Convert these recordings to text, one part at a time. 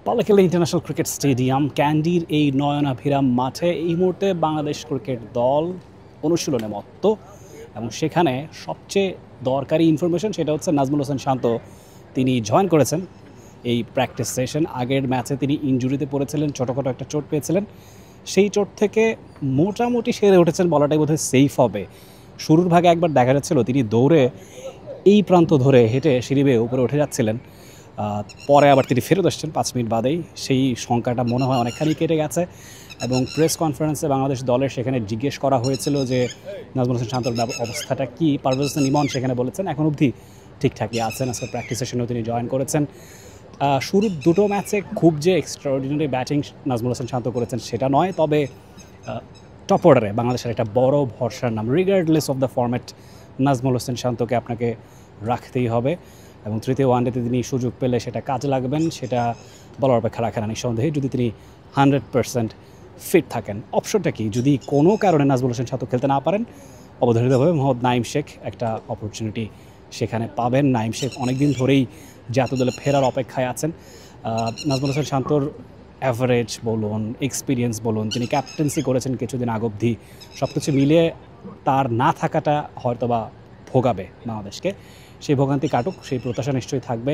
পাল্লাকেল্লা international cricket stadium ক্যান্ডির এই নয়নাভিরাম মাঠে এই মুহূর্তে বাংলাদেশ ক্রিকেট দল অনুশীলনে মত্ত এবং সেখানে সবচেয়ে দরকারি ইনফরমেশন সেটা হচ্ছে নাজমুল হোসেন শান্ত তিনি জয়েন করেছেন এই প্র্যাকটিস সেশন। আগের ম্যাচে তিনি ইনজুরিতে পড়েছিলেন, ছোটোখাটো একটা চোট পেয়েছিলেন, সেই চোট থেকে মোটামুটি সেরে উঠেছেন বলাটাই বোধহয় সেফ হবে। শুরুর ভাগে একবার দেখা যাচ্ছিল তিনি দৌড়ে এই প্রান্ত ধরে হেঁটে সিঁড়ি বেয়ে উপরে উঠে যাচ্ছিলেন, পরে আবার তিনি ফেরত আসছেন 5 মিনিট বাদেই। সেই সংখ্যাটা মনে হয় অনেকখানি কেটে গেছে এবং প্রেস কনফারেন্সে বাংলাদেশ দলের সেখানে জিজ্ঞেস করা হয়েছিল যে নাজমুল হোসেন শান্তর অবস্থাটা কী। পারভেজ হোসেন ইমন সেখানে বলেছেন এখন অবধি ঠিকঠাকই আছেন, আজকে প্র্যাকটিস সেশনেও তিনি জয়েন করেছেন। শুরুর দুটো ম্যাচে খুব যে এক্সট্রাঅর্ডিনারি ব্যাটিং নাজমুল হোসেন শান্ত করেছেন সেটা নয়, তবে টপ অর্ডারে বাংলাদেশের একটা বড় ভরসার নাম regardless of the format Najmul Hossain শান্তকে আপনাকে রাখতেই হবে এবং তৃতীয় ওয়ানডেতে তিনি সুযোগ পেলে সেটা কাজে লাগবেন, সেটা বলার অপেক্ষা রাখে না নিঃসন্দেহে। যদি তিনি 100% ফিট থাকেন, অপশনটা কি যদি কোনো কারণে নাজমুল হোসেন শান্ত খেলতে না পারেন, অবধারিতভাবে মোহাম্মদ নাইম শেখ একটা অপরচুনিটি সেখানে পাবেন। নাইম শেখ অনেকদিন ধরেই জাতীয় দলে ফেরার অপেক্ষায় আছেন। নাজমুল হোসেন শান্তর অ্যাভারেজ বলুন, এক্সপিরিয়েন্স বলুন, তিনি ক্যাপ্টেন্সি করেছেন কিছুদিন আগ অবধি, সব কিছু মিলিয়ে তার না থাকাটা হয়তোবা ভোগাবে বাংলাদেশকে। সেই ভোগান্তি কাটুক, সেই প্রত্যাশা নিশ্চয়ই থাকবে।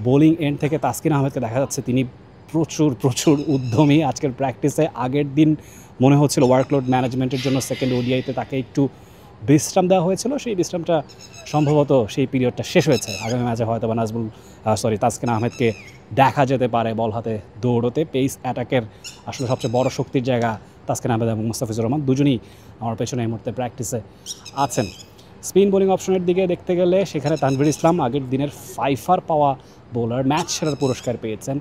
বোলিং এন্ড থেকে তাসকিন আহমেদকে দেখা যাচ্ছে তিনি প্রচুর উদ্যমী। আজকের প্র্যাকটিসে আগের দিন মনে হচ্ছিল ওয়ার্কলোড ম্যানেজমেন্টের জন্য সেকেন্ড ওডিআইতে তাকে একটু বিশ্রাম দেওয়া হয়েছিল, সেই বিশ্রামটা সম্ভবত সেই পিরিয়ডটা শেষ হয়েছে। আগামী ম্যাচে হয়তো বা তাসকিন আহমেদকে দেখা যেতে পারে বল হাতে দৌড়তে। পেস অ্যাটাকের আসলে সবচেয়ে বড় শক্তির জায়গা তাসকিন আহমেদ এবং মুস্তাফিজুর রহমান, দুজনই আমার পেছনে এই মুহূর্তে প্র্যাকটিসে আছেন। স্পিন বোলিং অপশনের দিকে দেখতে গেলে সেখানে তানভীর ইসলাম আগের দিনের ফাইফার পাওয়া বোলার, ম্যাচ সেরার পুরস্কার পেয়েছেন,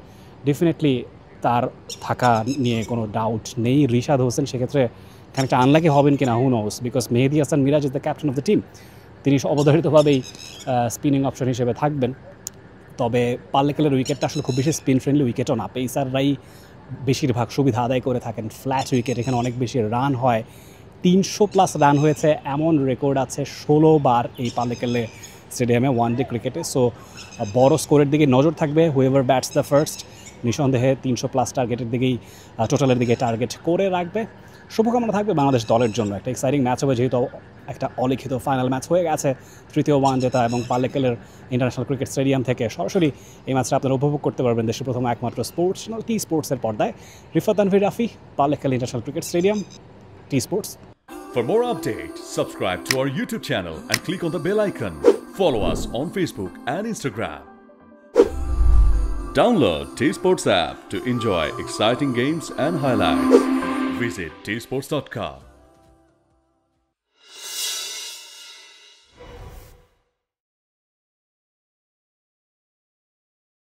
ডেফিনেটলি তার থাকা নিয়ে কোনো ডাউট নেই। রিশাদ হোসেন সেক্ষেত্রে খানিকটা আনলাকি হবেন কিনা who knows, because Mehedi Hasan Miraz is the captain of the team, তিনি অবধারিতভাবেই স্পিনিং অপশন হিসেবে থাকবেন। তবে পাল্লেকেলের উইকেটটা আসলে খুব বেশি স্পিন ফ্রেন্ডলি উইকেটও না, পেসাররাই বেশিরভাগ সুবিধা আদায় করে থাকেন। ফ্ল্যাট উইকেট, এখানে অনেক বেশি রান হয়, 300+ রান হয়েছে এমন রেকর্ড আছে 16 বার এই পাল্লেকেলে স্টেডিয়ামে ওয়ানডে ক্রিকেটে। সো বড় স্কোরের দিকে নজর থাকবে, হুয়েভার ব্যাটস দ্য ফার্স্ট নিঃসন্দেহে 300+ টার্গেটের দিকেই টোটালের দিকে টার্গেট করে রাখবে। শুভকামনা থাকবে বাংলাদেশ দলের জন্য, একটা এক্সাইটিং ম্যাচ হবে, যেহেতু একটা অলিখিত ফাইনাল ম্যাচ হয়ে গেছে তৃতীয় ওয়ান জেতা, এবং পাল্লেকেলের ইন্টারন্যাশনাল ক্রিকেট স্টেডিয়াম থেকে সরাসরি এই ম্যাচটা আপনারা উপভোগ করতে পারবেন দেশের প্রথম একমাত্র স্পোর্টস চ্যানেল টি স্পোর্টসের পর্দায়। Rifat Tanvir Rafi, Pallekele international cricket stadium, T sports. For more updates, subscribe to our YouTube channel and click on the bell icon. Follow us on Facebook and Instagram. Download T Sports app to enjoy exciting games and highlights. Visit tsports.com.